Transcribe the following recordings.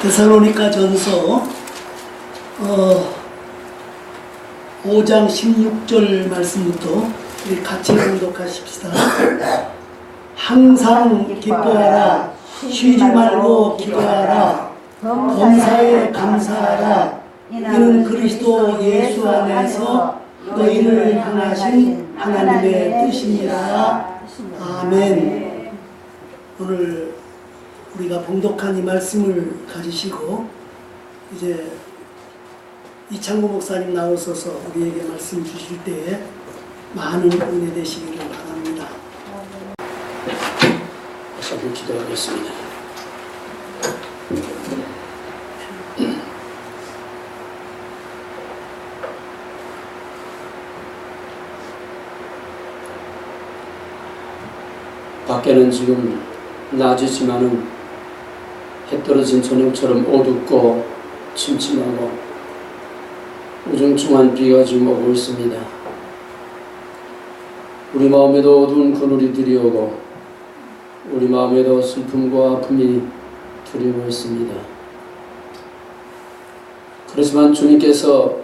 데살로니가 전서 5장 16절 말씀부터 우리 같이 봉독하십시다. 항상 기뻐하라. 쉬지 말고 기도하라. 범사에 감사하라. 이는 그리스도 예수 안에서 너희를 향하신 하나님의 뜻이니라. 아멘. 오늘 우리가 봉독한 이 말씀을 가지시고 이제 이창구 목사님 나오셔서 우리에게 말씀 주실 때에 많은 은혜 되시기를 바랍니다. 한번 기도하겠습니다. 밖에는 지금 낮이지만은 해 떨어진 저녁처럼 어둡고 침침하고 우중충한 비가 지금 오고 있습니다. 우리 마음에도 어두운 그늘이 들이오고 우리 마음에도 슬픔과 아픔이 두려워 있습니다. 그렇지만 주님께서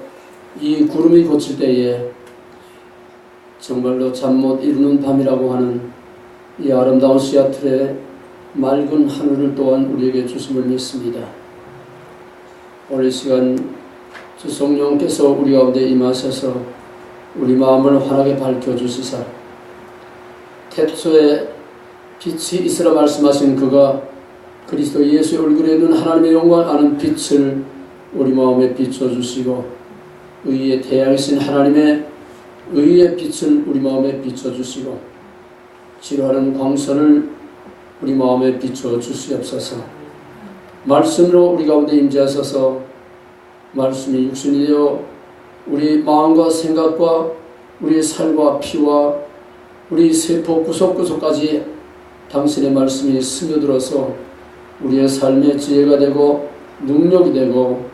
이 구름이 걷힐 때에 정말로 잠 못 이루는 밤이라고 하는 이 아름다운 시애틀의 맑은 하늘을 또한 우리에게 주심을 믿습니다. 오늘 이 시간 주 성령께서 우리 가운데 임하셔서 우리 마음을 환하게 밝혀주시사 태초에 빛이 있으라 말씀하신 그가 그리스도 예수의 얼굴에 있는 하나님의 영광을 아는 빛을 우리 마음에 비춰주시고 의의 태양이신 하나님의 의의 빛을 우리 마음에 비춰주시고 지루하는 광선을 우리 마음에 비춰주시옵소서. 말씀으로 우리 가운데 임재하셔서 말씀이 육신이 되어 우리 마음과 생각과 우리 살과 피와 우리 세포 구석구석까지 당신의 말씀이 스며들어서 우리의 삶의 지혜가 되고 능력이 되고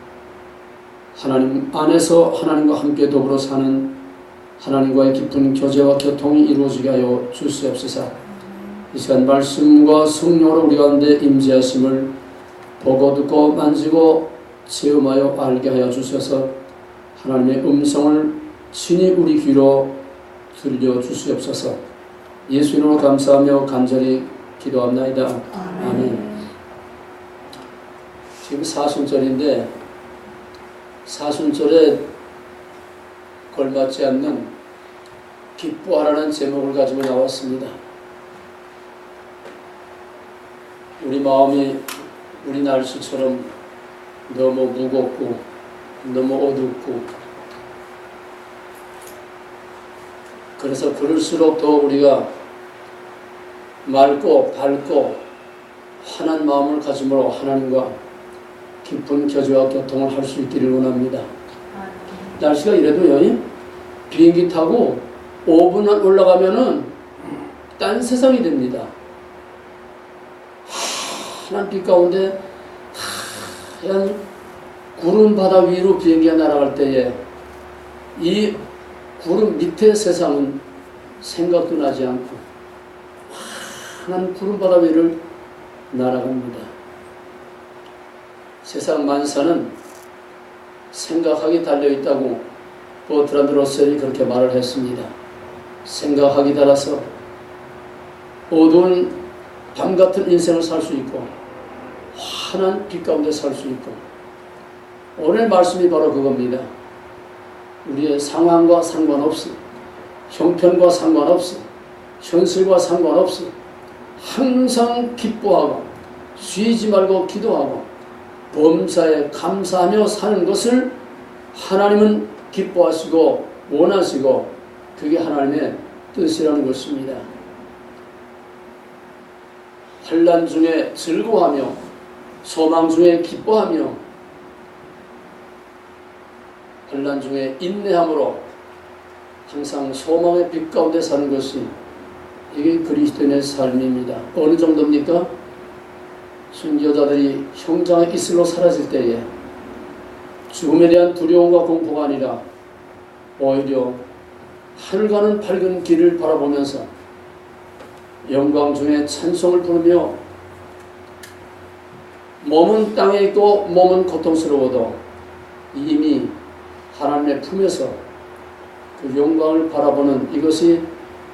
하나님 안에서 하나님과 함께 더불어 사는 하나님과의 깊은 교제와 교통이 이루어지게 하여 주시옵소서. 이 시간 말씀과 성령으로 우리 가운데 임재하심을 보고 듣고 만지고 체험하여 알게 하여 주셔서 하나님의 음성을 친히 우리 귀로 들려주시옵소서. 예수 이름으로 감사하며 간절히 기도합나이다. 아멘. 지금 사순절인데 사순절에 걸맞지 않는 기뻐하라는 제목을 가지고 나왔습니다. 우리 마음이 우리 날씨처럼 너무 무겁고 너무 어둡고 그래서 그럴수록 더 우리가 맑고 밝고 환한 마음을 가짐으로 하나님과 깊은 교제와 교통을 할 수 있기를 원합니다. 날씨가 이래도요, 비행기 타고 5분만 올라가면은 딴 세상이 됩니다. 하얀 빛 가운데 하얀 구름 바다 위로 비행기가 날아갈 때에 이 구름 밑에 세상은 생각도 나지 않고 환한 구름 바다 위를 날아갑니다. 세상 만사는 생각하기 달려있다고 버트란드 러셀이 그렇게 말을 했습니다. 생각하기 따라서 어두운 밤같은 인생을 살 수 있고 환한 빛 가운데 살 수 있고 오늘 말씀이 바로 그겁니다. 우리의 상황과 상관없이 형편과 상관없이 현실과 상관없이 항상 기뻐하고 쉬지 말고 기도하고 범사에 감사하며 사는 것을 하나님은 기뻐하시고 원하시고 그게 하나님의 뜻이라는 것입니다. 환난 중에 즐거워하며 소망 중에 기뻐하며 환난 중에 인내함으로 항상 소망의 빛 가운데 사는 것이 이게 그리스도인의 삶입니다. 어느 정도입니까? 순교자들이 형장의 이슬로 사라질 때에 죽음에 대한 두려움과 공포가 아니라 오히려 하늘 가는 밝은 길을 바라보면서 영광 중에 찬송을 부르며 몸은 땅에 있고 몸은 고통스러워도 이미 하나님의 품에서 그 영광을 바라보는 이것이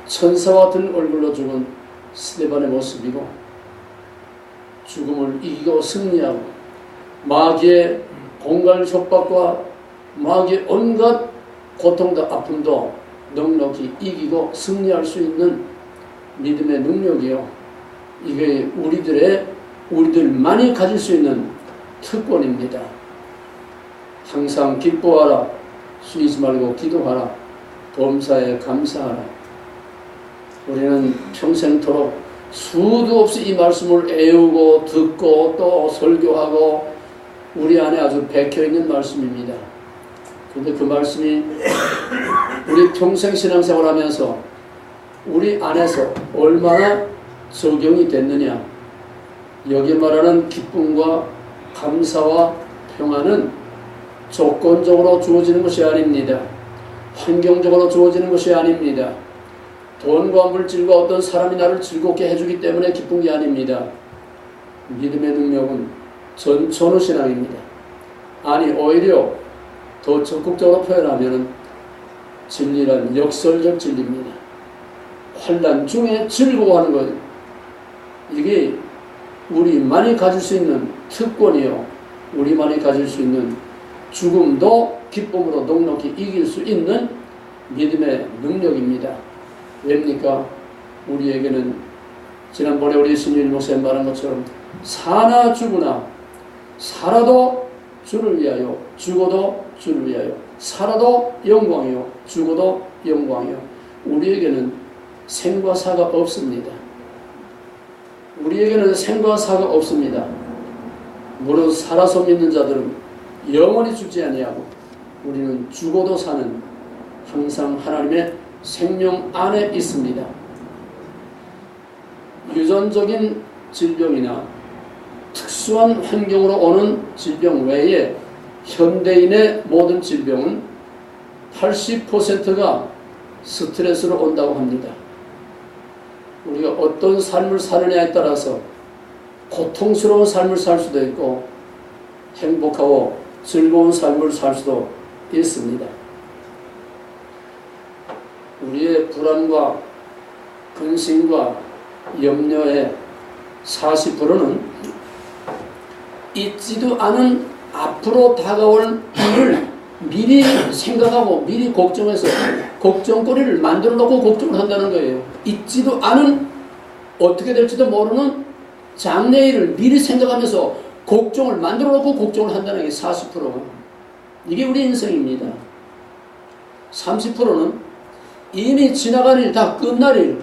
천사와 같은 얼굴로 죽은 스데반의 모습이고, 죽음을 이기고 승리하고 마귀의 공갈 협박과 마귀의 온갖 고통도 아픔도 넉넉히 이기고 승리할 수 있는 믿음의 능력이요, 이게 우리들만이 가질 수 있는 특권입니다. 항상 기뻐하라, 쉬지 말고 기도하라, 범사에 감사하라. 우리는 평생토록 수도 없이 이 말씀을 애우고 듣고 또 설교하고 우리 안에 아주 박혀있는 말씀입니다. 그런데 그 말씀이 우리 평생 신앙생활 하면서 우리 안에서 얼마나 적용이 됐느냐, 여기 말하는 기쁨과 감사와 평안은 조건적으로 주어지는 것이 아닙니다. 환경적으로 주어지는 것이 아닙니다. 돈과 물질과 어떤 사람이 나를 즐겁게 해주기 때문에 기쁜 게 아닙니다. 믿음의 능력은 전천후 신앙입니다. 아니, 오히려 더 적극적으로 표현하면 진리란 역설적 진리입니다. 환난 중에 즐거워하는 것, 이게 우리만이 가질 수 있는 특권이요, 우리만이 가질 수 있는 죽음도 기쁨으로 넉넉히 이길 수 있는 믿음의 능력입니다. 왜입니까? 우리에게는 지난번에 우리 신유일 목사님 말한 것처럼 사나 죽으나, 살아도 주를 위하여, 죽어도 주를 위하여, 살아도 영광이요, 죽어도 영광이요. 우리에게는 생과 사가 없습니다. 우리에게는 생과 사가 없습니다. 무릇 살아서 믿는 자들은 영원히 죽지 아니하고 우리는 죽어도 사는 항상 하나님의 생명 안에 있습니다. 유전적인 질병이나 특수한 환경으로 오는 질병 외에 현대인의 모든 질병은 80%가 스트레스로 온다고 합니다. 우리가 어떤 삶을 사느냐에 따라서 고통스러운 삶을 살 수도 있고 행복하고 즐거운 삶을 살 수도 있습니다. 우리의 불안과 근심과 염려의 40%는 있지도 않은 앞으로 다가올 일을 미리 생각하고 미리 걱정해서 걱정거리를 만들어 놓고 걱정을 한다는 거예요. 있지도 않은, 어떻게 될지도 모르는 장래일을 미리 생각하면서 걱정을 만들어 놓고 걱정을 한다는 게 40%. 이게 우리 인생입니다. 30%는 이미 지나간 일, 다 끝날 일,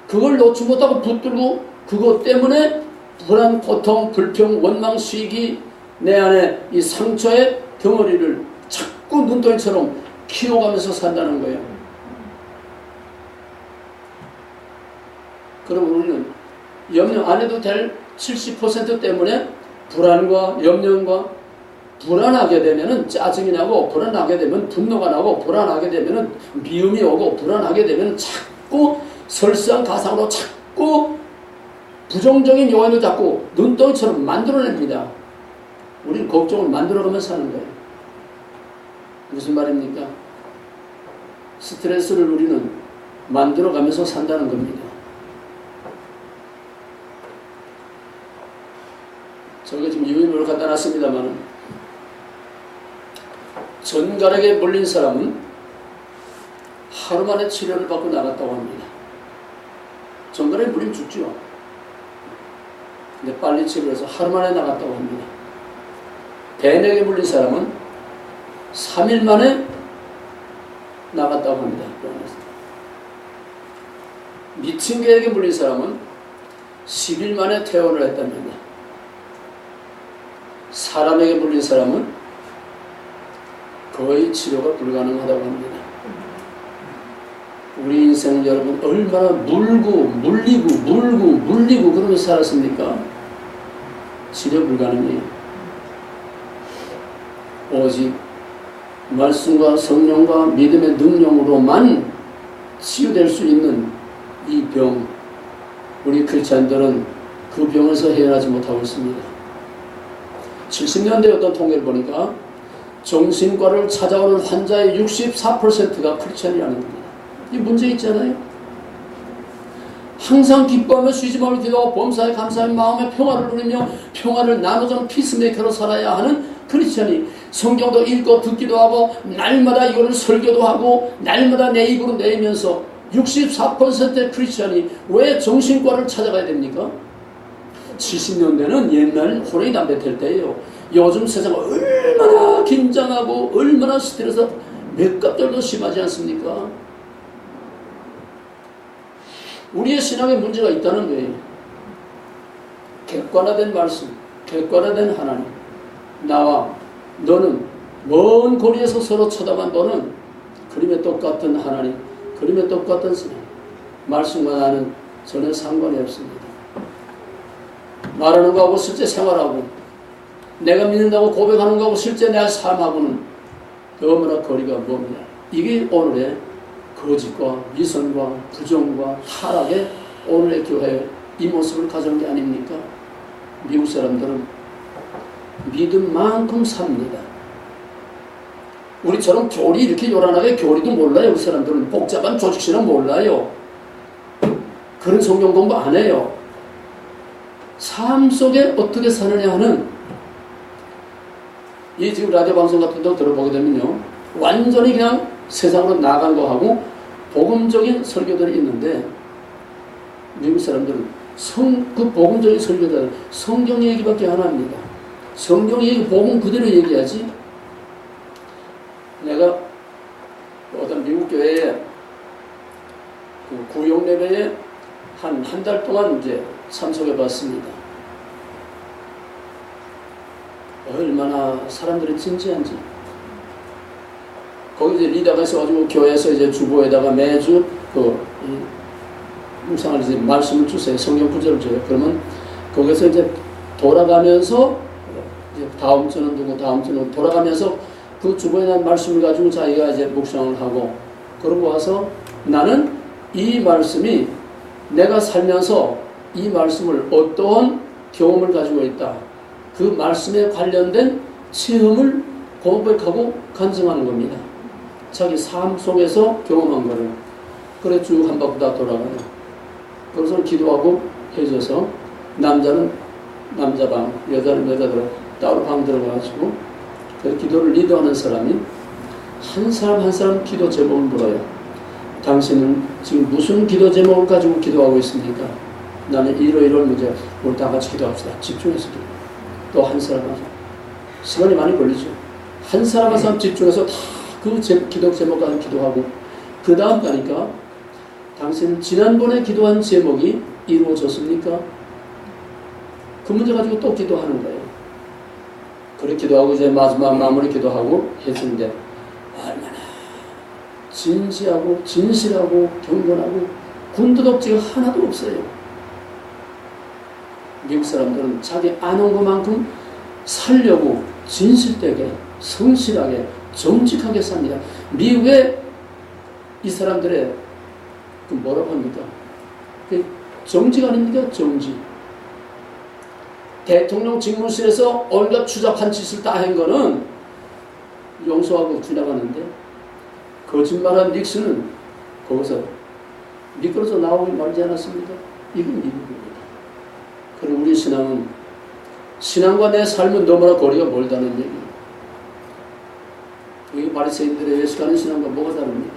그걸 놓지 못하고 붙들고 그것 때문에 불안, 고통, 불평, 원망, 시기, 내 안에 이 상처의 덩어리를 자꾸 눈덩이처럼 키워가면서 산다는 거예요. 그럼 우리는 염려 안 해도 될 70% 때문에 불안과 염려과 불안하게 되면 짜증이 나고, 불안하게 되면 분노가 나고, 불안하게 되면 미움이 오고, 불안하게 되면 자꾸 설상가상으로 자꾸 부정적인 요인을 자꾸 눈덩이처럼 만들어냅니다. 우리는 걱정을 만들어가면서 사는 거예요. 무슨 말입니까? 스트레스를 우리는 만들어가면서 산다는 겁니다. 저게 지금 유인으로 갖다 놨습니다만, 전갈에게 물린 사람은 하루 만에 치료를 받고 나갔다고 합니다. 전갈에 물리면 죽죠. 근데 빨리 치료해서 하루 만에 나갔다고 합니다. 뱀에게 물린 사람은 3일 만에 나갔다고 합니다. 미친 개에게 물린 사람은 10일 만에 퇴원을 했답니다. 사람에게 물린 사람은 거의 치료가 불가능하다고 합니다. 우리 인생은 여러분 얼마나 물리고 그러면서 살았습니까? 치료 불가능해요. 오직 말씀과 성령과 믿음의 능력으로만 치유될 수 있는 이 병, 우리 크리스찬들은 그 병에서 헤어나지 못하고 있습니다. 70년대 어떤 통계를 보니까 정신과를 찾아오는 환자의 64%가 크리스찬이라는 겁니다. 이 문제 있잖아요. 항상 기뻐하며 쉬지 말고 기도하고 범사에 감사하며 마음의 평화를 누리며 평화를 나누자는 피스메이커로 살아야 하는 크리스찬이 성경도 읽고 듣기도 하고 날마다 이거를 설교도 하고 날마다 내 입으로 내면서 64%의 크리스찬이 왜 정신과를 찾아가야 됩니까? 70년대는 옛날 호랑이 담배 댈 때예요. 요즘 세상은 얼마나 긴장하고 얼마나 스트레스 몇 값들도 심하지 않습니까? 우리의 신앙에 문제가 있다는 거예요. 객관화된 말씀, 객관화된 하나님, 나와 너는 먼 거리에서 서로 쳐다만 보는 그림에 똑같은 하나님, 그림에 똑같은 신앙, 말씀과 나는 전혀 상관이 없습니다. 말하는 거하고 실제 생활하고 내가 믿는다고 고백하는 거하고 실제 내 삶하고는 너무나 거리가 멉니다. 이게 오늘의 거짓과 미선과 부정과 타락의 오늘의 교회의 이 모습을 가져온 게 아닙니까? 미국 사람들은 믿음만큼 삽니다. 우리처럼 교리 이렇게 요란하게 교리도 몰라요. 그 사람들은 복잡한 조직신은 몰라요. 그런 성경 공부 안 해요. 삶 속에 어떻게 사느냐 하는 이 지금 라디오 방송 같은 데 들어보게 되면요, 완전히 그냥 세상으로 나간 거하고 복음적인 설교들이 있는데 미국 사람들은 그 복음적인 설교들은 성경 얘기밖에 안 합니다. 성경 얘기 복음 그대로 얘기하지. 내가 어떤 미국 교회에 그 구역 예배에 한 달 동안 이제 참석해 봤습니다. 얼마나 사람들이 진지한지. 거기 이제 리더가 있어가지고 교회에서 이제 주보에다가 매주 묵상을 이제 말씀을 주세요. 성경 구절을 줘요. 그러면 거기서 이제 돌아가면서 이제 다음 주는 누구, 다음 주는 돌아가면서 그 주보에 대한 말씀을 가지고 자기가 이제 묵상을 하고 그러고 와서 나는 이 말씀이 내가 살면서 이 말씀을 어떠한 경험을 가지고 있다. 그 말씀에 관련된 체험을 고백하고 간증하는 겁니다. 자기 삶 속에서 경험한 거를. 그래 쭉 한 바퀴 다 돌아가요. 그래서 기도하고 해줘서 남자는 남자방, 여자는 여자들 따로 방 들어가가지고 그 기도를 리더하는 사람이 한 사람 한 사람 기도 제목을 물어요. 당신은 지금 무슨 기도 제목을 가지고 기도하고 있습니까? 나는 이러이러한 문제, 우리 다 같이 기도합시다. 집중해서 기도. 또 한 사람 한 사람. 시간이 많이 걸리죠. 한 사람 한 사람 집중해서 다 그 기도 제목 가지고 기도하고 그 다음 가니까 당신 지난번에 기도한 제목이 이루어졌습니까? 그 문제 가지고 또 기도하는 거예요. 그렇게 기도하고 이제 마지막 마무리 기도하고 했는데 얼마나 진지하고 진실하고 경건하고 군더더기가 하나도 없어요. 미국 사람들은 자기 아는 것만큼 살려고 진실되게 성실하게 정직하게 삽니다. 미국의 이 사람들의 그 뭐라고 합니까? 정직 아닙니까? 정직. 대통령 직무실에서 온갖 추잡한 짓을 다 한 거는 용서하고 지나가는데 거짓말한 닉슨은 거기서 미끄러져 나오기 말지 않았습니까? 이건 미국입니다. 그리고 우리 신앙은 신앙과 내 삶은 너무나 거리가 멀다는 얘기예요. 이 바리새인들의 예식하는 신앙과 뭐가 다릅니까?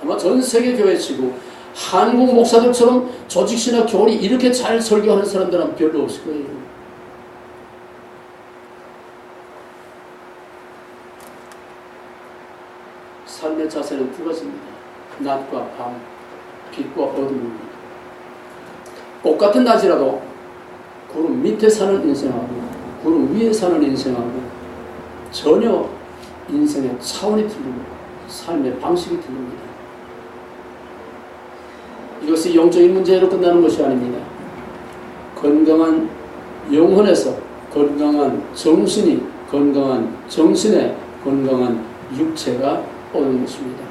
아마 전 세계 교회치고 한국 목사들처럼 조직신학 교리 이렇게 잘 설교하는 사람들은 별로 없을 거예요. 삶의 자세는 두 가지입니다. 낮과 밤, 빛과 어둠입니다. 똑같은 낮이라도 구름 밑에 사는 인생하고 구름 위에 사는 인생하고 전혀 인생의 차원이 틀립니다. 삶의 방식이 틀립니다. 이것이 영적인 문제로 끝나는 것이 아닙니다. 건강한 영혼에서 건강한 정신이 건강한 정신에 건강한 육체가 오는 것입니다.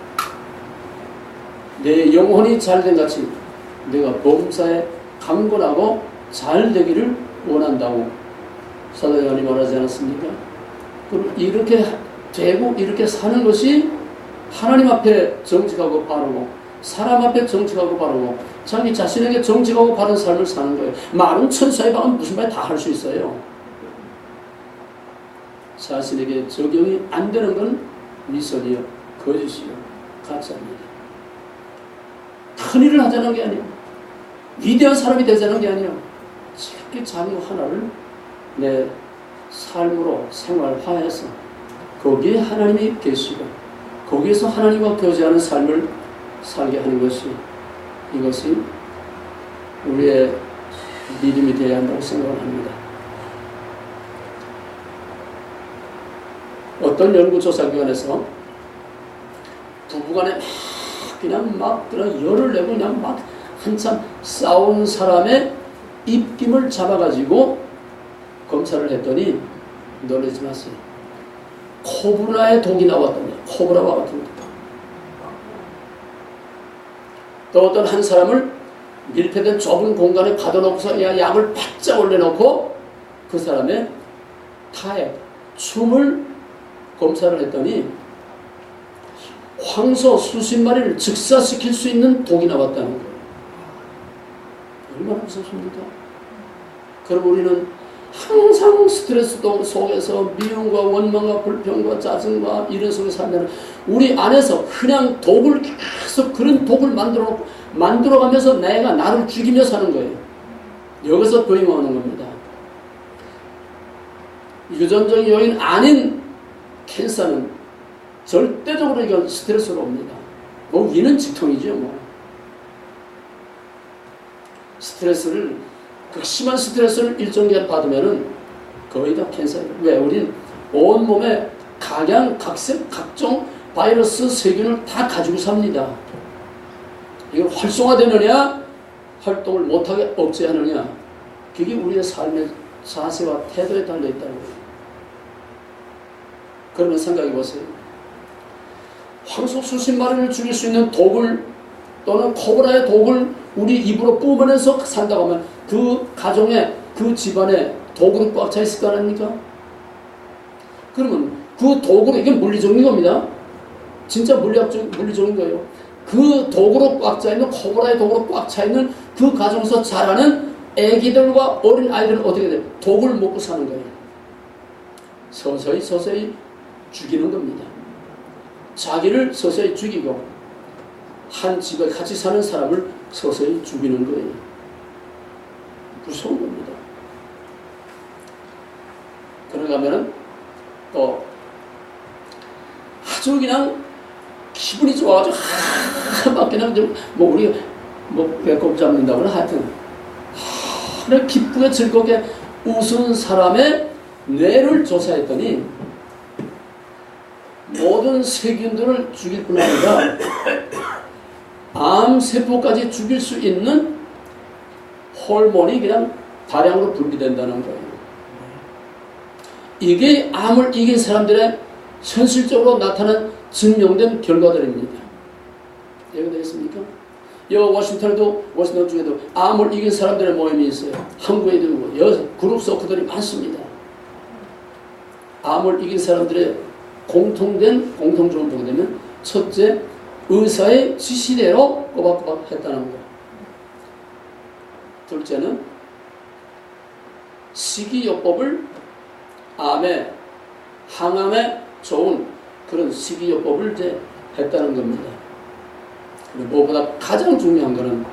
내 영혼이 잘된 같이 내가 범사에 강건하고 잘 되기를 원한다고 사도 요한이 말하지 않았습니까? 그럼 이렇게 되고 이렇게 사는 것이 하나님 앞에 정직하고 바르고 사람 앞에 정직하고 바르고 자기 자신에게 정직하고 바른 삶을 사는 거예요. 말은 천사의 방은 무슨 말 다 할 수 있어요. 자신에게 적용이 안 되는 건 미선이요, 거짓이요, 가짜입니다. 큰 일을 하자는 게 아니에요. 위대한 사람이 되자는 게 아니에요. 쉽게 자기 하나를 내 삶으로 생활화해서 거기에 하나님이 계시고 거기에서 하나님과 교제하는 삶을 살게 하는 것이 이것이 우리의 믿음이 되어야 한다고 생각을 합니다. 어떤 연구조사기관에서 부부간에 막 열을 내고 그냥 막 한참 싸운 사람의 입김을 잡아가지고 검사를 했더니 놀라지 마세요. 코브라의 독이 나왔답니다. 코브라와 같은 독. 또 어떤 한 사람을 밀폐된 좁은 공간에 가둬놓고서 약을 바짝 올려놓고 그 사람의 타액, 춤을 검사를 했더니 황소 수십 마리를 즉사시킬 수 있는 독이 나왔다는 거예요. 얼마나 무섭습니까? 그럼 우리는 항상 스트레스 속에서 미움과 원망과 불평과 짜증과 이런 속에 살면 우리 안에서 그냥 독을 계속 그런 독을 만들어가면서 내가 나를 죽이며 사는 거예요. 여기서 도용하는 겁니다. 유전적인 요인 아닌 캔서는 절대적으로 이건 스트레스로 옵니다. 뭐 위는 직통이죠. 뭐 스트레스를 극심한 스트레스를 일정 기간 받으면은 거의 다 캔서예요. 왜? 우린 온몸에 각양, 각색, 각종 바이러스, 세균을 다 가지고 삽니다. 이걸 활성화되느냐, 활동을 못하게 억제하느냐, 그게 우리의 삶의 자세와 태도에 달려있다는 거예요. 그러면 생각해 보세요. 황소 수십 마리를 죽일 수 있는 독을 또는 코브라의 독을 우리 입으로 뿜어내서 산다고 하면 그 가정에, 그 집안에 독으로 꽉 차 있을 거 아닙니까? 그러면 그 독으로, 이게 물리적인 겁니다. 진짜 물리적인 거예요. 그 독으로 꽉 차 있는, 코브라의 독으로 꽉 차 있는 그 가정에서 자라는 애기들과 어린 아이들은 어떻게 돼요? 독을 먹고 사는 거예요. 서서히 죽이는 겁니다. 자기를 서서히 죽이고 한 집에 같이 사는 사람을 서서히 죽이는 거예요. 무서운 겁니다. 그러고 가면은 또 아주 그냥 기분이 좋아가지고 막 그냥 좀 뭐 우리 뭐 배꼽 잡는다거나 하여튼 그냥 기쁘게 즐겁게 웃은 사람의 뇌를 조사했더니 모든 세균들을 죽일 뿐 아니라 암세포까지 죽일 수 있는 호르몬이 그냥 다량으로 분비된다는 거예요. 이게 암을 이긴 사람들의 현실적으로 나타난 증명된 결과들입니다. 이해가 되겠습니까? 워싱턴 쪽에도 암을 이긴 사람들의 모임이 있어요. 한국에도 있고 그룹 서클들이 많습니다. 암을 이긴 사람들의 공통점을 보게 되면 첫째, 의사의 지시대로 꼬박꼬박 했다는 거. 둘째는 식이요법을 암에, 항암에 좋은 그런 식이요법을 이제 했다는 겁니다. 무엇보다 가장 중요한 것은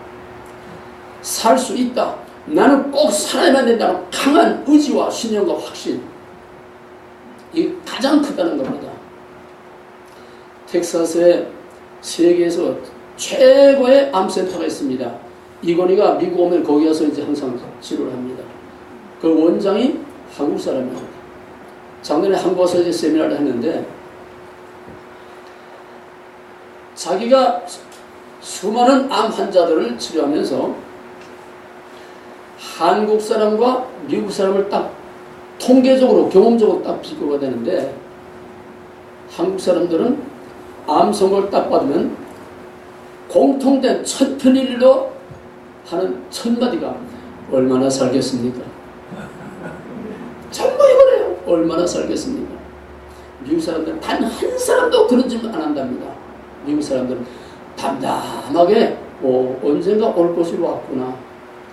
살 수 있다. 나는 꼭 살아야만 된다는 강한 의지와 신념과 확신. 이게 가장 크다는 겁니다. 텍사스에 세계에서 최고의 암센터가 있습니다. 이건희가 미국 오면 거기 가서 이제 항상 치료를 합니다. 그 원장이 한국 사람입니다. 작년에 한국 와서 이제 세미나를 했는데 자기가 수많은 암 환자들을 치료하면서 한국 사람과 미국 사람을 딱 통계적으로 경험적으로 딱 비교가 되는데 한국 사람들은 암 선고를 딱 받으면 공통된 첫 편일로 하는 첫 마디가 얼마나 살겠습니까? 정말 얼마나 살겠습니까? 미국 사람들은 단 한 사람도 그런 짓 안 한답니다. 미국 사람들은 담담하게 언젠가 올 것이 왔구나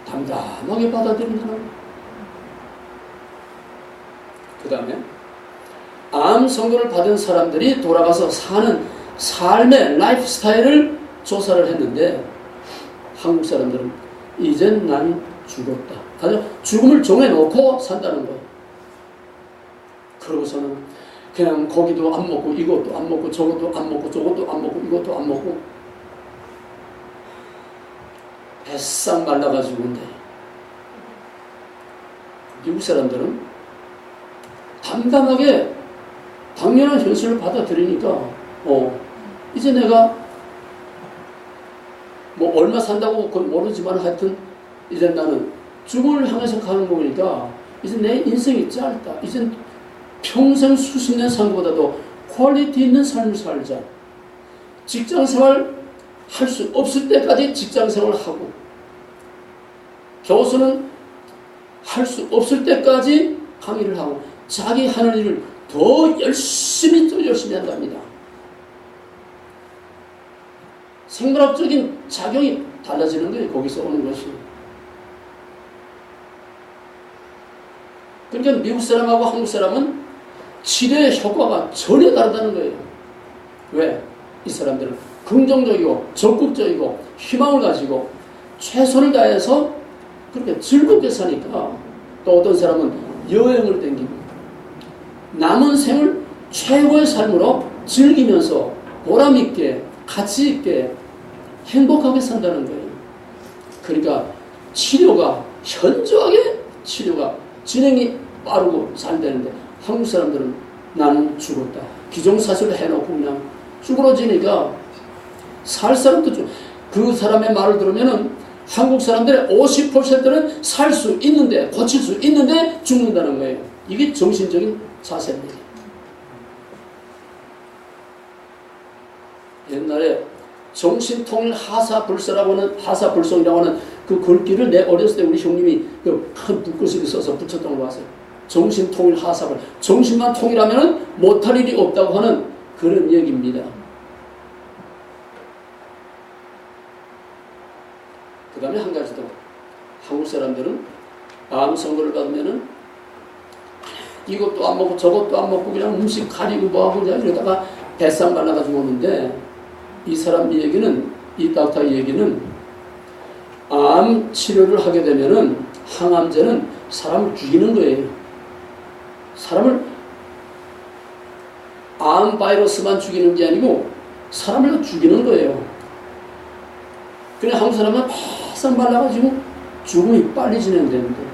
담담하게 받아들인다는. 그 다음에 암 선고를 받은 사람들이 돌아가서 사는 삶의 라이프 스타일을 조사를 했는데 한국 사람들은 이젠 난 죽었다. 아주 죽음을 정해놓고 산다는 거예요. 그러고서는 그냥 고기도 안 먹고 이것도 안 먹고 저것도 안 먹고 저것도 안 먹고 이것도 안 먹고 배싹 말라가지고. 근데 미국 사람들은 담담하게 당연한 현실을 받아들이니까 이제 내가 뭐 얼마 산다고 그건 모르지만 하여튼 이제 나는 죽음을 향해서 가는 거니까 이제 내 인생이 짧다. 이제 평생 수십 년 산 것보다도 퀄리티 있는 삶을 살자. 직장생활 할 수 없을 때까지 직장생활을 하고 교수는 할 수 없을 때까지 강의를 하고 자기 하는 일을 더 열심히 한답니다. 생물학적인 작용이 달라지는 거예요. 거기서 오는 것이. 그러니까 미국 사람하고 한국 사람은 치료의 효과가 전혀 다르다는 거예요. 왜? 이 사람들은 긍정적이고 적극적이고 희망을 가지고 최선을 다해서 그렇게 즐겁게 사니까. 또 어떤 사람은 여행을 댕기고 남은 생을 최고의 삶으로 즐기면서 보람있게 가치있게 행복하게 산다는 거예요. 그러니까 치료가 현저하게 치료가 진행이 빠르고 잘 되는데 한국 사람들은 나는 죽었다. 기정사실을 해놓고 그냥 쭈그러지니까 살 사람도 그 사람의 말을 들으면은 한국 사람들의 50%는 살 수 있는데 고칠 수 있는데 죽는다는 거예요. 이게 정신적인 자세입니다. 옛날에 정신통일 하사불성이라고 하는 그 글귀를 내 어렸을 때 우리 형님이 그 큰 붓글씨를 써서 붙였던 거 봤어요. 정신통일 하사불. 정신만 통일하면 못할 일이 없다고 하는 그런 얘기입니다. 그 다음에 한 가지 더. 한국 사람들은 암 선고를 받으면은 이것도 안 먹고 저것도 안 먹고 그냥 음식 가리고 뭐하고 그냥 이러다가 배싹 말라가지고 오는데 이 사람 얘기는, 이 닥터 얘기는 암 치료를 하게 되면은 항암제는 사람을 죽이는 거예요. 사람을 암 바이러스만 죽이는 게 아니고 사람을 죽이는 거예요. 그냥 한국 사람은 바싹 말라가지고 죽음이 빨리 진행되는데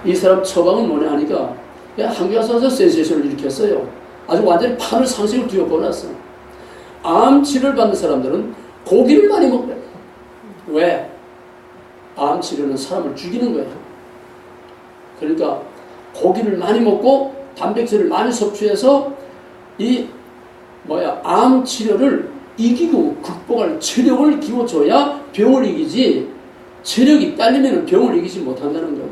이 사람 처방은 뭐냐 하니까 그냥 한국에 와서 센세이션을 일으켰어요. 아주 완전히 판을 상식을 뒤엎어놨어. 암 치료를 받는 사람들은 고기를 많이 먹래. 왜? 암 치료는 사람을 죽이는 거예요. 그러니까 고기를 많이 먹고 단백질을 많이 섭취해서 암 치료를 이기고 극복할 체력을 기워줘야 병을 이기지, 체력이 딸리면 병을 이기지 못한다는 거예요.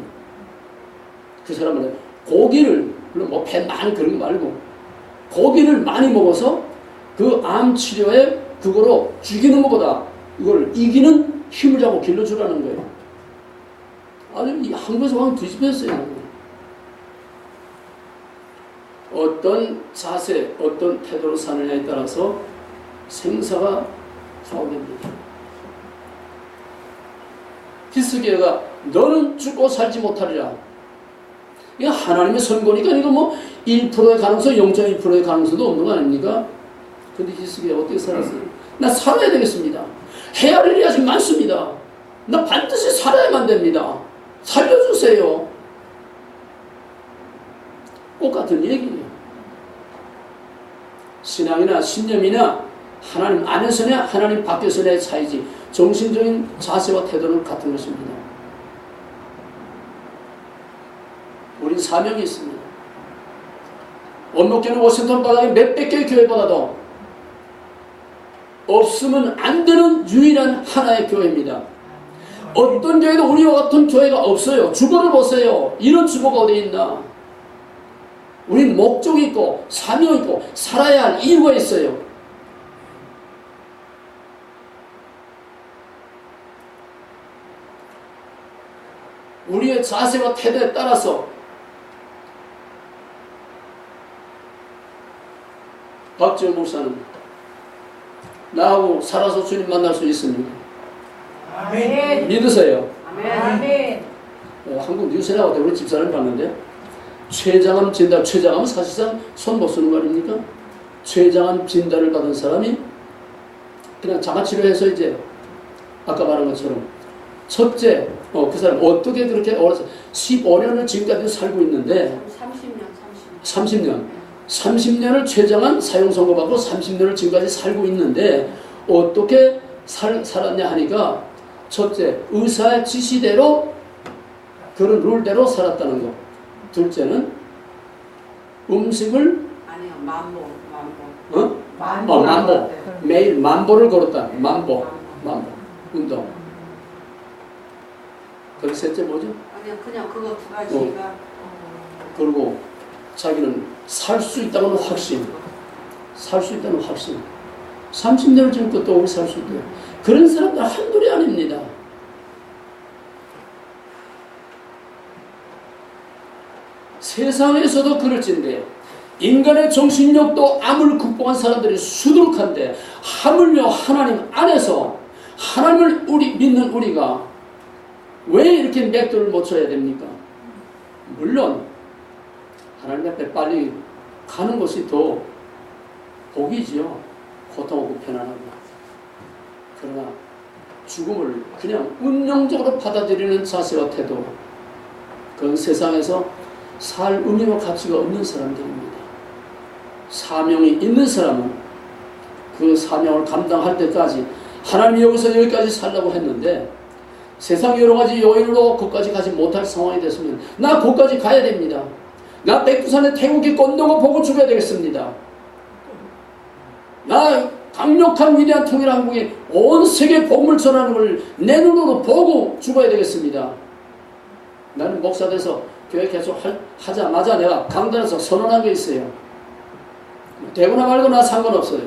그 사람은 고기를, 물론 뭐 배 많이 그런 거 말고 고기를 많이 먹어서 그 암 치료에 그거로 죽이는 것보다 이걸 이기는 힘을 자꾸 길러주라는 거예요. 아주 이 한국에서 왕 뒤집혔어요. 어떤 자세, 어떤 태도로 사느냐에 따라서 생사가 좌우됩니다. 히스기야가 너는 죽고 살지 못하리라. 이거 하나님의 선고니까 이거 뭐 1%의 가능성, 0.1%의 가능성도 없는 거 아닙니까? 근데 히스기야 어떻게 살았어요? 나 살아야 되겠습니다. 해야 할 일이 아직 많습니다. 나 반드시 살아야만 됩니다. 살려주세요. 똑같은 얘기예요. 신앙이나 신념이나 하나님 안에서냐 하나님 밖에서냐의 차이지 정신적인 자세와 태도는 같은 것입니다. 우린 사명이 있습니다. 원목교는 워싱턴 바닥에 몇백 개의 교회보다도 없으면 안 되는 유일한 하나의 교회입니다. 어떤 교회도 우리와 같은 교회가 없어요. 주보를 보세요. 이런 주보가 어디 있나? 우린 목적이 있고 사명이 있고 살아야 할 이유가 있어요. 우리의 자세와 태도에 따라서 박지원 목사는 나하고 살아서 주님 만날 수 있습니다. 아멘. 믿으세요. 아멘. 한국 뉴스라고 우리 집사람을 봤는데 췌장암 진단, 췌장암은 사실상 손 못 쓰는 거 아닙니까? 췌장암 진단을 받은 사람이 그냥 자가치료해서 이제 아까 말한 것처럼 첫째, 그 사람 어떻게 그렇게 어려서 15년을 지금까지 살고 있는데 30년을 췌장암 사용 선고받고 30년을 지금까지 살고 있는데 어떻게 살았냐 하니까 첫째, 의사의 지시대로 그런 룰대로 살았다는 거. 둘째는 음식을 아니요, 만보. 만보. 매일 만보를 걸었다. 만보. 운동. 그리고 셋째 뭐죠? 그냥 그거 두 가지가. 그리고 자기는 살 수 있다는 확신. 살 수 있다는 확신. 30년을 지금 것도 우리 살 수 있대요. 그런 사람들 한둘이 아닙니다. 세상에서도 그럴진데 인간의 정신력도 암을 극복한 사람들이 수두룩한데 하물며 하나님 안에서 하나님을 믿는 우리가 왜 이렇게 맥도를 못 쳐야 됩니까? 물론 하나님 앞에 빨리 가는 것이 더 복이지요. 고통 없고 편안하고. 그러나 죽음을 그냥 운명적으로 받아들이는 자세와 태도, 그건 세상에서 살 의미와 가치가 없는 사람들입니다. 사명이 있는 사람은 그 사명을 감당할 때까지 하나님이 여기까지 살라고 했는데 세상 여러 가지 요인으로 거기까지 가지 못할 상황이 됐으면 나 거기까지 가야 됩니다. 나 백두산의 태국이 건너고 보고 죽어야 되겠습니다. 나 강력한 위대한 통일 한국이 온 세계에 복음을 전하는 걸 내 눈으로 보고 죽어야 되겠습니다. 나는 목사 돼서 교회 계속 하자마자 내가 강단에서 선언한 게 있어요. 되거나 말거나 상관없어요.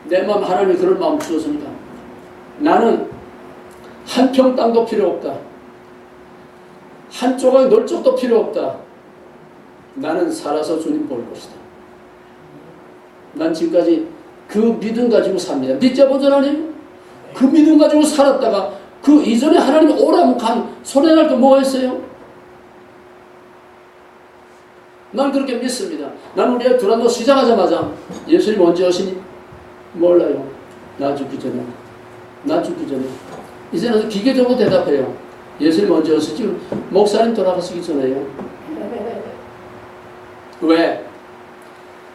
내 마음 하나님이 그런 마음 주셨습니다. 나는 한 평 땅도 필요 없다. 한 조각 넓적도 필요 없다. 나는 살아서 주님 볼 것이다. 난 지금까지 그 믿음 가지고 삽니다. 믿자 보전 아니에요? 그 믿음 가지고 살았다가 그 이전에 하나님이 오라면 소리날 게 뭐가 있어요? 난 그렇게 믿습니다. 난 우리 두란노 시작하자마자 예수님 언제 오시니? 몰라요. 나 죽기 전에. 이제는 기계적으로 대답해요. 예수님 언제 오시지? 목사님 돌아가시기 전에요. 왜?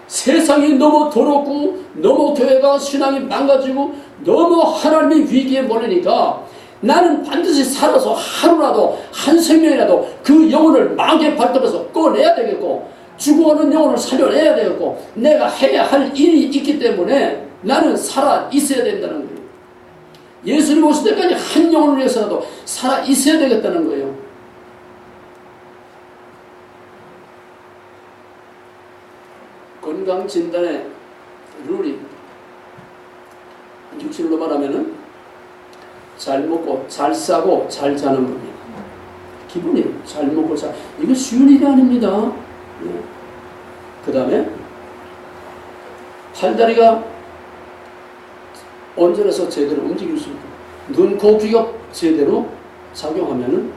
세상이 너무 더럽고 너무 교회가 신앙이 망가지고 너무 하나님의 위기에 몰리니까 나는 반드시 살아서 하루라도 한 생명이라도 그 영혼을 마귀의 발톱에서 꺼내야 되겠고 죽어가는 영혼을 살려내야 되겠고 내가 해야 할 일이 있기 때문에 나는 살아 있어야 된다는 거예요. 예수님 오실 때까지 한 영혼을 위해서라도 살아 있어야 되겠다는 거예요. 건강진단의 룰이 육실로 말하면은 잘 먹고 잘 싸고 잘 자는 겁니다. 기본이에요. 잘 먹고 이거 쉬운 일이 아닙니다. 그 다음에 팔다리가 온전해서 제대로 움직일 수 있고 눈, 코, 귀가 제대로 작용하면은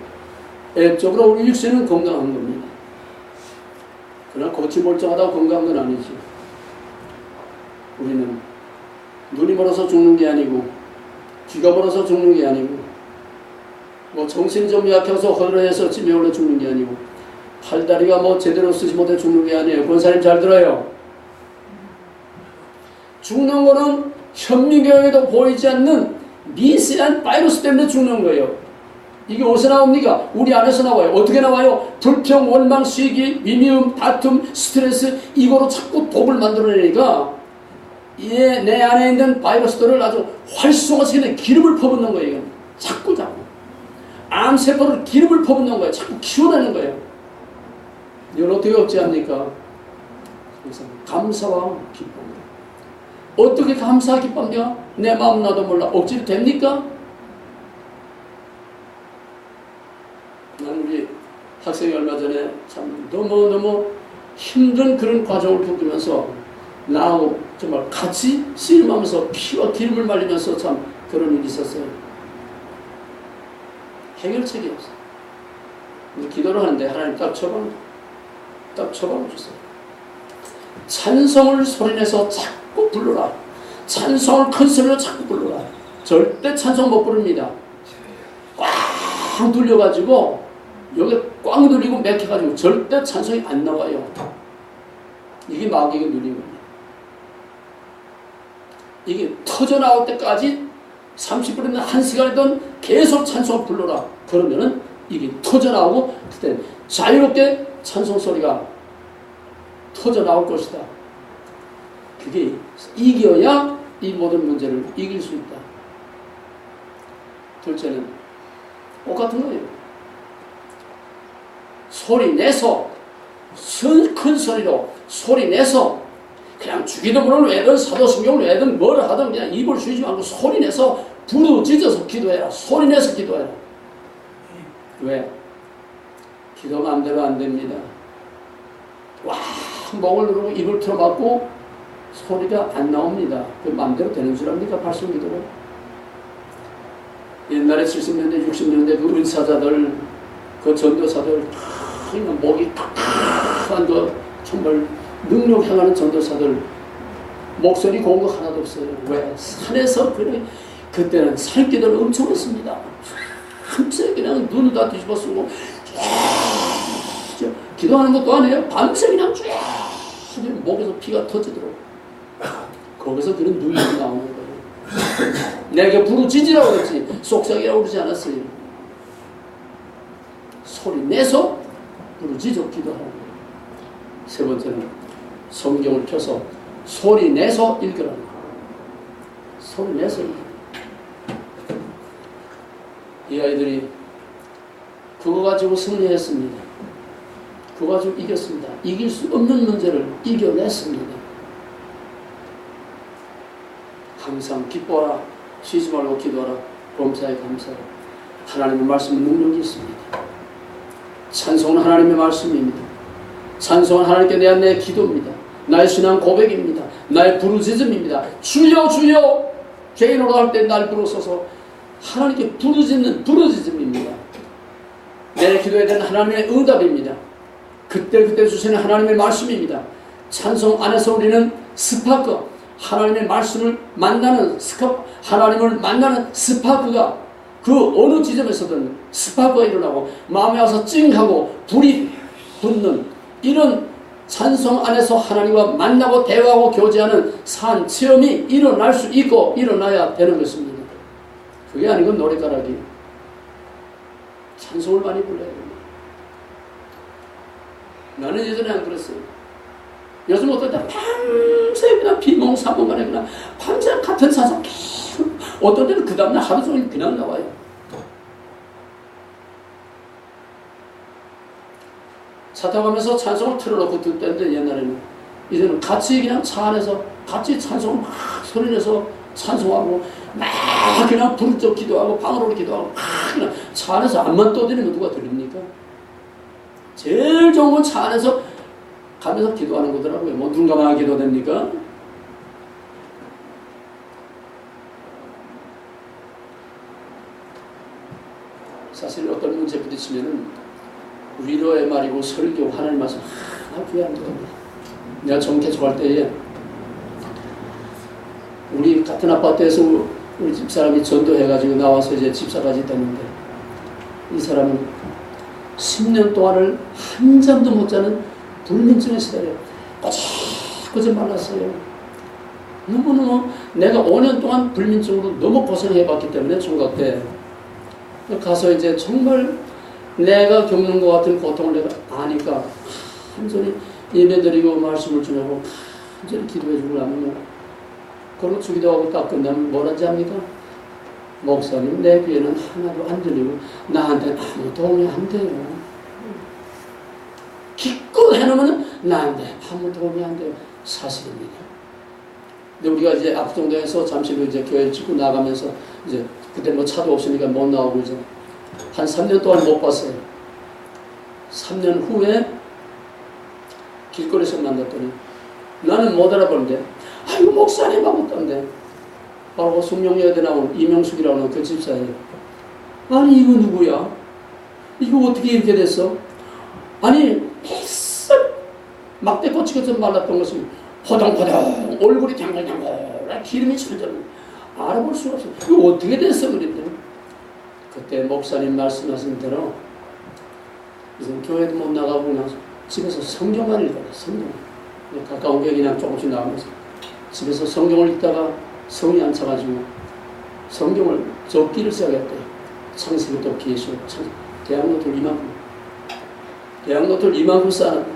앱적으로 우리 육신은 건강한 겁니다. 그러나 겉이 멀쩡하다고 건강한 건 아니지. 우리는 눈이 멀어서 죽는 게 아니고 귀가 멀어서 죽는 게 아니고 뭐 정신이 좀 약해서 허술해서 집에 올라 죽는 게 아니고 팔다리가 뭐 제대로 쓰지 못해 죽는 게 아니에요. 권사님 잘 들어요. 죽는 거는 현미경에도 보이지 않는 미세한 바이러스 때문에 죽는 거예요. 이게 어디서 나옵니까? 우리 안에서 나와요. 어떻게 나와요? 불평, 원망, 시기, 미미움, 다툼, 스트레스 이거로 자꾸 독을 만들어내니까 내 안에 있는 바이러스들을 아주 활성화시키는 기름을 퍼붓는 거예요. 자꾸 암세포를 기름을 퍼붓는 거예요. 자꾸 키워내는 거예요. 이건 어떻게 없지 않습니까? 항상 감사와 기쁨. 어떻게 감사와 기쁨이야? 내 마음 나도 몰라. 억지로 됩니까? 나는 우리 학생이 얼마 전에 참 너무너무 힘든 그런 과정을 겪으면서 나하고 정말 같이 씨름하면서 피와 기름을 말리면서 참 그런 일이 있었어요. 해결책이 없어. 기도를 하는데 하나님 딱 처방을 주세요. 찬송을 소리내서 자꾸 불러라. 찬송을 큰 소리로 자꾸 불러라. 절대 찬송 못 부릅니다. 꽉 눌려가지고 여기 꽉 눌리고 맥혀가지고 절대 찬송이 안 나와요. 이게 마귀가 누린 겁니다. 이게 터져 나올 때까지 30분이든 1시간이든 계속 찬송을 불러라. 그러면은 이게 터져 나오고 그때 자유롭게 찬송 소리가 터져 나올 것이다. 그게 이겨야 이 모든 문제를 이길 수 있다. 둘째는 똑같은 거예요. 소리 내서 큰 소리로 소리 내서 그냥 주기도문을 외든 사도성경을 외든 뭘 하든 그냥 입을 쉬지 말고 소리 내서 부르짖어서 기도해라. 소리 내서 기도해라. 왜? 기도 마음대로 안 됩니다. 와, 목을 누르고 입을 틀어막고 소리가 안 나옵니다. 그 마음대로 되는 줄 압니까? 발성기도가. 옛날에 70년대, 60년대 그 은사자들, 그 전도사들, 목이 탁탁한 그 정말 능력 행하는 전도사들 목소리 고운 거 하나도 없어요. 왜? 산에서 그때는 살기도를 엄청 했습니다. 밤새 그냥 눈을 다 뒤집어 쓰고 기도하는 것도 아니에요. 밤새 그냥 쭉 목에서 피가 터지도록 거기서 그런 능력이 나오는 거예요. 내게 부르짖으라고 그랬지 속삭이라고 그러지 않았어요. 소리 내서 부르짖어 기도하는 거예요. 세 번째는 성경을 펴서 소리 내서 읽으라는 거예요. 소리 내서 읽으라는 이 아이들이 그거 가지고 승리했습니다. 그거 가지고 이겼습니다. 이길 수 없는 문제를 이겨냈습니다. 항상 기뻐라. 쉬지 말고 기도하라. 범사에 감사하라. 하나님의 말씀은 능력이 있습니다. 찬송은 하나님의 말씀입니다. 찬송은 하나님께 대한 내 기도입니다. 나의 신앙 고백입니다. 나의 부르짖음입니다. 주여 주여 죄인으로 할 때 날 부르소서. 하나님께 부르짖는 부르짖음입니다. 내 기도에 대한 하나님의 응답입니다. 그때 주시는 하나님의 말씀입니다. 찬송 안에서 우리는 스파크, 하나님의 말씀을 만나는 하나님을 만나는 스파크가 그 어느 지점에서든 스파크가 일어나고 마음에 와서 찡하고 불이 붙는 이런 찬송 안에서 하나님과 만나고 대화하고 교제하는 산 체험이 일어날 수 있고 일어나야 되는 것입니다. 그게 아니고 노래가락이 찬송을 많이 불러야 됩니다. 나는 예전에 안 그랬어요. 요즘 어떨 때 밤새 그냥 비몽사몽간에 그냥 밤새 같은 찬송 계속 어떤 때는 그 다음날 하루 종일 그냥 나와요. 차 타고 가면서 찬송을 틀어놓고 듣 때인데 옛날에는 이제는 같이 그냥 차 안에서 같이 찬송을 막 소리내서 찬송하고 막 그냥 부르짖어 기도하고 방으로 기도하고 막 그냥 차 안에서 앞만 떠드리면 누가 들립니까? 제일 좋은 건 차 안에서 가면서 기도하는 거더라고요. 뭐 눈 감아 기도됩니까? 사실 어떤 문제 부딪히면은 위로의 말이고 설교 하나님 말씀 귀한 겁니다. 내가 처음 개척할 때에 우리 같은 아파트에서 우리 집사람이 전도해가지고 나와서 이제 집사까지 됐는데 이 사람은 10년 동안을 한 잠도 못 자는 불면증에 시달려요. 꼬집꼬집 말랐어요. 너무너무 내가 5년 동안 불면증으로 너무 고생해봤기 때문에 총각 때 가서 이제 정말 내가 겪는 것 같은 고통을 내가 아니까 한절히 예배드리고 말씀을 전하고 한절히 기도해 주려면 그러고 주기도하고 딱 끝나면 뭐라지 합니까? 목사님 내 귀에는 하나도 안 들리고 나한테는 아무 도움이 안 돼요. 기껏 해놓으면 안 돼. 아무 도움이 안 돼요. 사실입니다. 근데 우리가 이제 압구정동에서 잠시 후 이제 교회 짓고 나가면서 이제 그때 뭐 차도 없으니까 못 나오고 이제 한 3년 동안 못 봤어요. 3년 후에 길거리에서 만났더니 나는 못 알아보는데 아이고 목사님하고 있던데 바로 성령여대 나온 이명숙이라고 하는 그 집사예요. 아니 이거 누구야? 이거 어떻게 이렇게 됐어? 아니 햇살 막대꽃이처럼 말랐던 것이 포동포동 얼굴이 당글당글 기름이 철철 알아볼 수가 없어. 이거 어떻게 됐어? 그랬더니 그때 목사님 말씀하신 대로 이제 교회도 못 나가고 그냥 집에서 성경만 읽어요. 성경. 가까운 게 그냥 조금씩 나오면서 집에서 성경을 읽다가 성이 안 차가지고 성경을 적기를 시작했대요. 창세기부터 계시록 대학노트를 이만큼 쌓았는데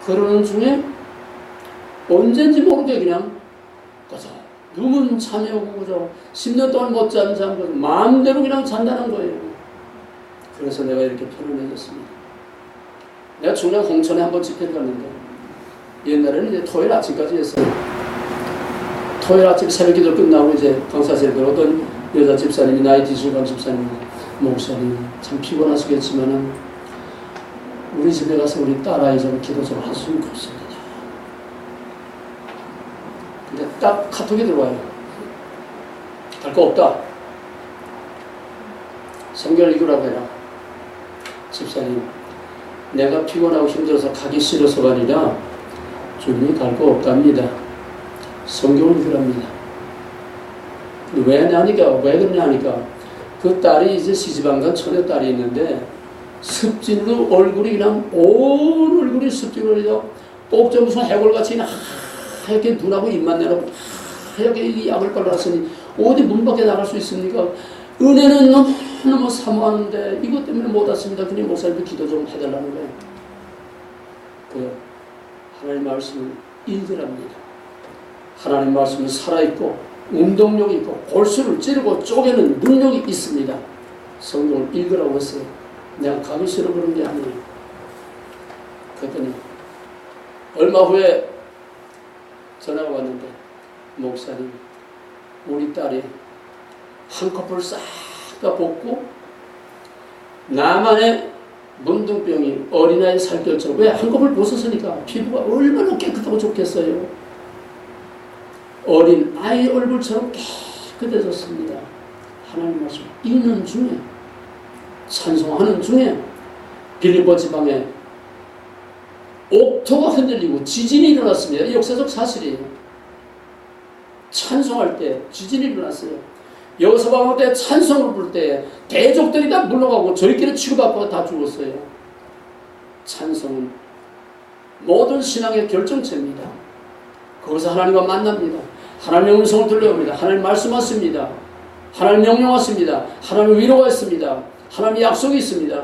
그러는 중에 언젠지 모르게 그냥 그죠. 눈은 잠이 오고 그죠. 10년 동안 못 잔 거죠. 마음대로 그냥 잔다는 거예요. 그래서 내가 이렇게 편안해졌습니다. 내가 중랑 홍천에 한번 집회를 갔는데 옛날에는 이제 토요일 아침까지 했어요. 토요일 아침 새벽 기도 끝나고 이제 강사제들 어떤 여자 집사님이 나이 드시고 집사님 목사님 참 피곤하시겠지만은 우리 집에 가서 우리 딸아이 좀 기도 좀 하시면 좋습니다. 근데 딱 카톡이 들어와요. 할 거 없다. 성경을 읽으라고 해라. 집사님, 내가 피곤하고 힘들어서 가기 싫어서가 아니라 주님이 갈 거 없답니다. 성경을 읽으랍니다. 왜 그러냐 하니까 그 딸이 이제 시집안 간 처녀 딸이 있는데 습진으로 얼굴이 그냥 온 얼굴이 습진으로 해서 꼭저 무슨 해골같이 하얗게 눈하고 입만 내놓고 하얗게 이 약을 발랐으니 어디 문 밖에 나갈 수 있습니까? 은혜는 너무 사모하는데 이것 때문에 못 왔습니다. 그냥 목사님도 기도 좀 해달라는 거예요. 그 하나님 말씀을 읽으랍니다. 하나님 말씀은 살아있고 운동력이 있고 골수를 찌르고 쪼개는 능력이 있습니다. 성경을 읽으라고 했어요. 내가 가기 싫어 그런 게 아니에요. 그랬더니 얼마 후에 전화가 왔는데 목사님 우리 딸이 한꺼풀 싹 다 벗고 나만의 문둥병이 어린아이 살결처럼 왜 한꺼풀 벗었으니까 피부가 얼마나 깨끗하고 좋겠어요. 어린 아이 얼굴처럼 깨끗해졌습니다. 하나님 말씀 읽는 중에 찬송하는 중에 빌립보 지방에 옥토가 흔들리고 지진이 일어났습니다. 이 역사적 사실이에요. 찬송할 때 지진이 일어났어요. 여호사밧 때 찬송을 부를 때 대족들이 다 물러가고 저희끼리 치고받고 다 죽었어요. 찬송은 모든 신앙의 결정체입니다. 거기서 하나님과 만납니다. 하나님의 음성을 들려옵니다. 하나님 말씀하십니다. 하나님 명령하십니다. 하나님 위로가 있습니다. 하나님의 약속이 있습니다.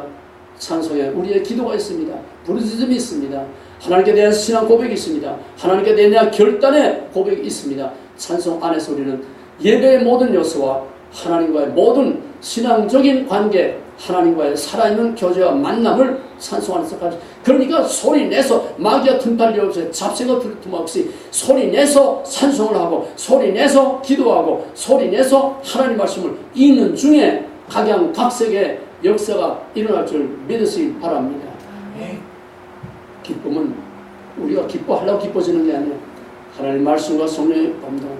찬송에 우리의 기도가 있습니다. 부르짖음이 있습니다. 하나님께 대한 신앙 고백이 있습니다. 하나님께 대한 결단의 고백이 있습니다. 찬송 안에서 우리는 예배의 모든 요소와 하나님과의 모든 신앙적인 관계, 하나님과의 살아있는 교제와 만남을 찬송 안에서 가지고, 그러니까 소리 내서 마귀와 틈탈리 없이 잡생과 틈없이 소리 내서 찬송을 하고 소리 내서 기도하고 소리 내서 하나님 말씀을 읽는 중에 각양각색의 역사가 일어날 줄 믿으시기 바랍니다. 기쁨은 우리가 기뻐하려고 기뻐지는 게 아니에요. 하나님 말씀과 성령의 감동,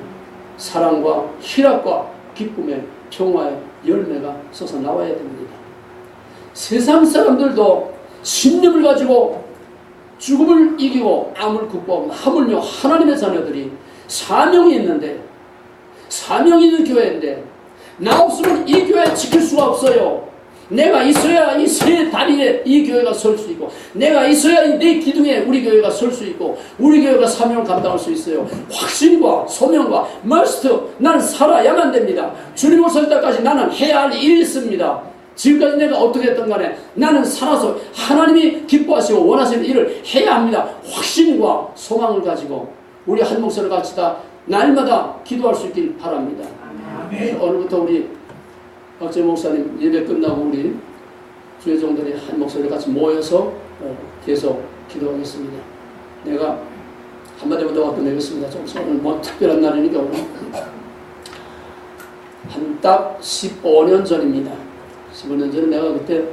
사랑과 희락과 기쁨의 평화의 열매가 솟아 나와야 됩니다. 세상 사람들도 신념을 가지고 죽음을 이기고 암을 극복하고 하물며 하나님의 자녀들이 사명이 있는데, 사명이 있는 교회인데 나 없으면 이 교회 지킬 수가 없어요. 내가 있어야 이 세 다리에 이 교회가 설 수 있고, 내가 있어야 이 네 기둥에 우리 교회가 설 수 있고, 우리 교회가 사명을 감당할 수 있어요. 확신과 소명과 머스트, 나는 살아야만 됩니다. 주님 오실 때까지 나는 해야 할 일이 있습니다. 지금까지 내가 어떻게 했던 간에 나는 살아서 하나님이 기뻐하시고 원하시는 일을 해야 합니다. 확신과 소망을 가지고 우리 한 목소리를 같이 다 날마다 기도할 수 있길 바랍니다. 오늘부터 우리 박재 목사님 예배 끝나고 우리 주의 종들이 한 목소리 같이 모여서 계속 기도하겠습니다. 내가 한마디만 더 끝내겠습니다. 좀 오늘 뭐 특별한 날이니까 오늘 한 딱 15년 전입니다. 15년 전에 내가 그때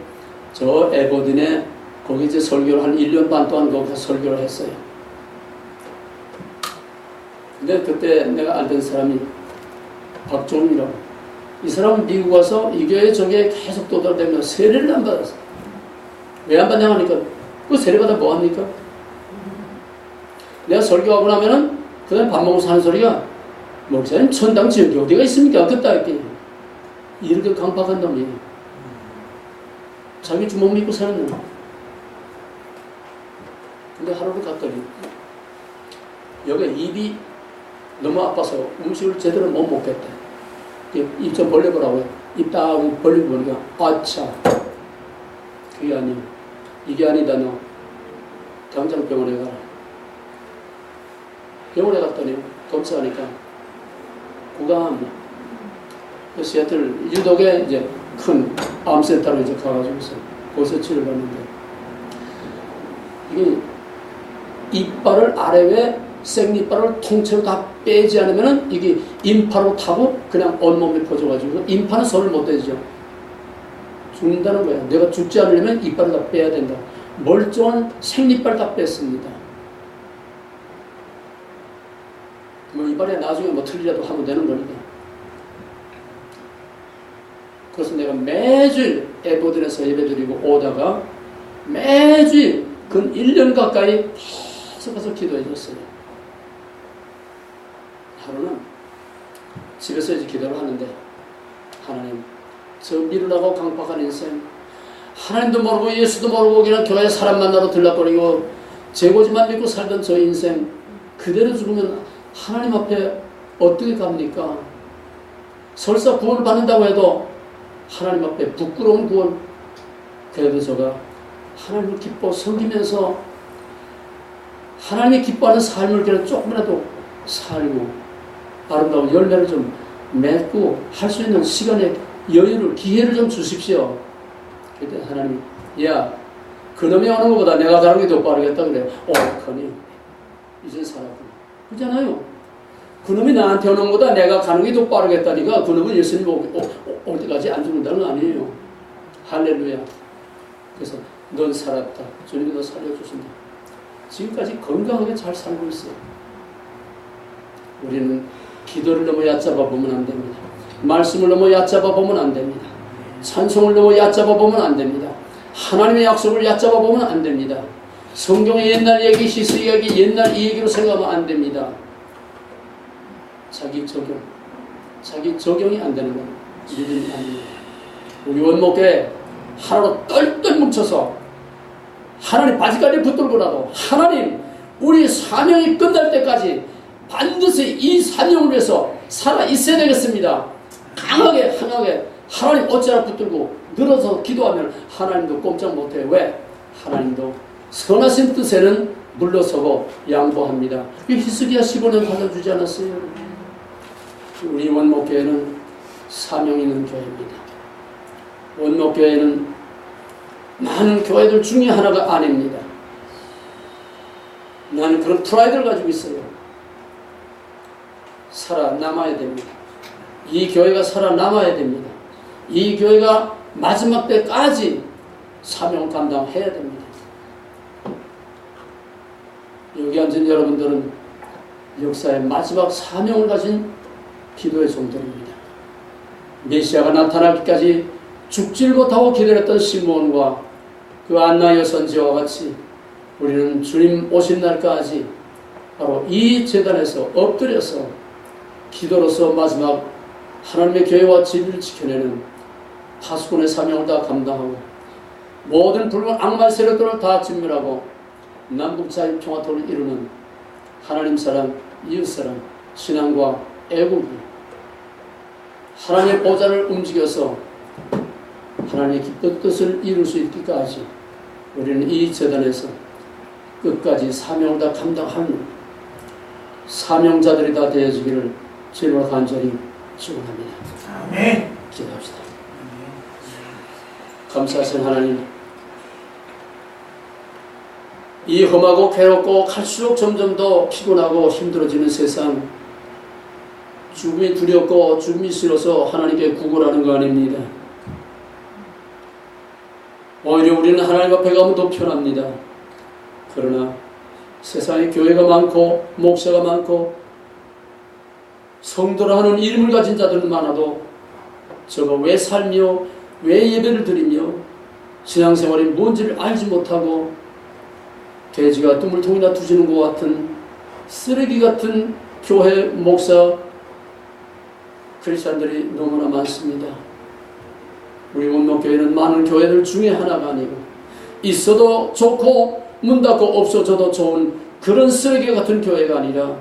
저 에버딘에 거기 이제 설교를 한 1년 반 동안 거기서 설교를 했어요. 근데 그때 내가 알던 사람이 박종이라고, 이 사람은 미국 와서 이 교회 저 교회 계속 도달되면 세례를 안 받았어. 왜 안 받냐 하니까 그 세례 받아 뭐 합니까? 내가 설교하고 나면은 그 다음에 밥 먹고 사는 소리가 목사님 천당 지역이 어디가 있습니까? 그따 했더니 이렇게 강박한 놈이에요. 자기 주먹 믿고 사는 놈. 근데 하루를 갔더니 여기 입이 너무 아파서 음식을 제대로 못 먹겠다. 입 좀 벌려보라고. 입 딱 벌리고 보니까 아차, 그게 아니야. 이게 아니다. 너 당장 병원에 가라. 병원에 갔더니 검사하니까 구강암. 시애틀 유독에 이제 큰 암센터로 이제 가가지고서 거기서 치료받는데, 이게 이빨을 아래에 생리빨을 통째로 다 빼지 않으면은 이게 인파로 타고 그냥 온몸에 퍼져가지고, 인파는 손을 못 대죠. 죽는다는 거야. 내가 죽지 않으려면 이빨을 다 빼야 된다. 멀쩡한 생리빨 다 뺐습니다. 뭐 이빨에 나중에 뭐 틀리라도 하면 되는 거니까. 그래서 내가 매주일 에버든에서 예배드리고 오다가 매주일 근 1년 가까이 계속 가서 기도해 줬어요. 하루는 집에서 이제 기도를 하는데, 하나님, 저 미루라고 강박한 인생, 하나님도 모르고 예수도 모르고 그냥 교회 사람 만나러 들락거리고 재고지만 믿고 살던 저 인생 그대로 죽으면 하나님 앞에 어떻게 갑니까? 설사 구원을 받는다고 해도 하나님 앞에 부끄러운 구원. 그래도 제가 하나님을 기뻐 섬기면서 하나님이 기뻐하는 삶을 그냥 조금이라도 살고 아름다운 열매를 좀 맺고 할 수 있는 시간의 여유를, 기회를 좀 주십시오. 그때 하나님이, 야, 그놈이 오는 것보다 내가 가는 게 더 빠르겠다 그래요. 커니 이제 살았구나. 그렇잖아요. 그놈이 나한테 오는 것보다 내가 가는 게 더 빠르겠다니까 그놈은 예수님 올 때까지 안 죽는다는 건 아니에요. 할렐루야. 그래서 넌 살았다. 주님이 너 살려주신다. 지금까지 건강하게 잘 살고 있어요. 우리는 기도를 너무 얕잡아 보면 안 됩니다. 말씀을 너무 얕잡아 보면 안 됩니다. 찬송을 너무 얕잡아 보면 안 됩니다. 하나님의 약속을 얕잡아 보면 안 됩니다. 성경의 옛날 얘기, 시스 이야기, 옛날 이 얘기로 생각하면 안 됩니다. 자기 적용이 안 되는 건 믿음이 아닙니다. 우리 원목교회 하나로 똘똘 뭉쳐서 하나님 바지까지 붙들고라도 하나님, 우리 사명이 끝날 때까지 반드시 이 사명을 위해서 살아 있어야 되겠습니다. 강하게 하나님 어찌나 붙들고 늘어서 기도하면 하나님도 꼼짝 못해요. 왜? 하나님도 선하신 뜻에는 물러서고 양보합니다. 히스기야 15년 받아주지 않았어요? 우리 원목교회는 사명 있는 교회입니다. 원목교회는 많은 교회들 중에 하나가 아닙니다. 나는 그런 프라이드를 가지고 있어요. 살아남아야 됩니다. 이 교회가 살아남아야 됩니다. 이 교회가 마지막 때까지 사명을 감당해야 됩니다. 여기 앉은 여러분들은 역사의 마지막 사명을 가진 기도의 종들입니다. 메시아가 나타나기까지 죽질 못하고 기다렸던 시몬과 그 안나 여선지와 같이 우리는 주님 오신 날까지 바로 이 제단에서 엎드려서 기도로서 마지막 하나님의 교회와 진리를 지켜내는 파수꾼의 사명을 다 감당하고 모든 붉은 악마 세력들을 다 진멸하고 남북 자유 평화토를 이루는 하나님 사랑, 이웃 사랑, 신앙과 애국이 하나님의 보좌를 움직여서 하나님의 기쁜 뜻을 이룰 수 있기까지 우리는 이 재단에서 끝까지 사명을 다 감당하는 사명자들이 다 되어지기를 주님으로 간절히 축원합니다. 아멘. 기도합시다. 감사하신 하나님, 이 험하고 괴롭고 갈수록 점점 더 피곤하고 힘들어지는 세상, 죽음이 두렵고 죽음이 싫어서 하나님께 구걸하는 거 아닙니다. 오히려 우리는 하나님 앞에 가면 더 편합니다. 그러나 세상에 교회가 많고 목사가 많고 성도라 하는 이름을 가진 자들은 많아도 저거 왜 살며 왜 예배를 드리며 신앙생활이 뭔지를 알지 못하고 돼지가 뚜물통이나 두시는 것 같은 쓰레기 같은 교회 목사 크리스찬들이 너무나 많습니다. 우리 원목교회는 많은 교회들 중에 하나가 아니고 있어도 좋고 문 닫고 없어져도 좋은 그런 쓰레기 같은 교회가 아니라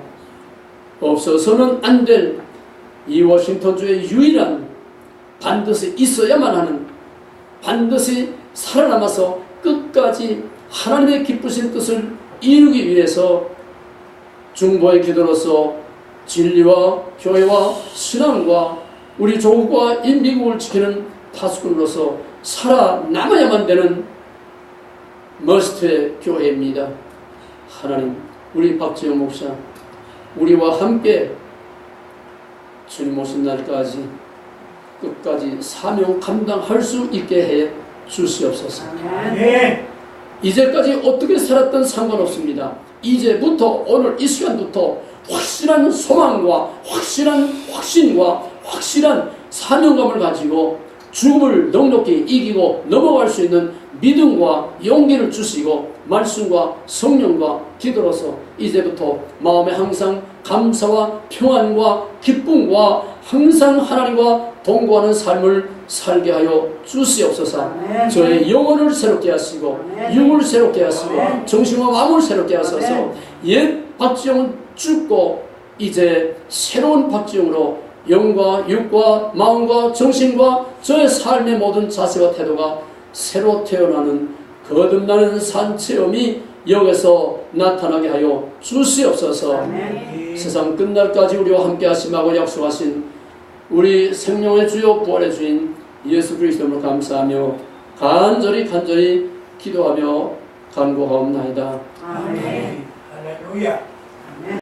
없어서는 안 될 이 워싱턴주의 유일한 반드시 있어야만 하는, 반드시 살아남아서 끝까지 하나님의 기쁘신 뜻을 이루기 위해서 중보의 기도로서 진리와 교회와 신앙과 우리 조국과 인민국을 지키는 파수꾼으로서 살아남아야만 되는 머스트의 교회입니다. 하나님, 우리 박지영 목사, 우리와 함께 주님 오신 날까지 끝까지 사명 감당할 수 있게 해 주시옵소서. 아멘. 이제까지 어떻게 살았든 상관없습니다. 이제부터, 오늘 이 시간부터 확실한 소망과 확실한 확신과 확실한 사명감을 가지고 죽음을 넉넉히 이기고 넘어갈 수 있는 믿음과 용기를 주시고 말씀과 성령과 기도로서 이제부터 마음에 항상 감사와 평안과 기쁨과 항상 하나님과 동거하는 삶을 살게 하여 주시옵소서. 아멘. 저의 영혼을 새롭게 하시고 아멘. 육을 새롭게 하시고 아멘. 정신과 마음을 새롭게 하소서. 아멘. 옛 박지영은 죽고 이제 새로운 박지영으로 영과 육과 마음과 정신과 저의 삶의 모든 자세와 태도가 새로 태어나는 거듭나는 산체험이 여기서 나타나게 하여 주시옵소서. 아멘. 세상 끝날까지 우리와 함께 하심하고 약속하신 우리 생명의 주요 부활의 주인 예수 그리스도를 감사하며 간절히 기도하며 간구하옵나이다. 아멘. 할렐루야.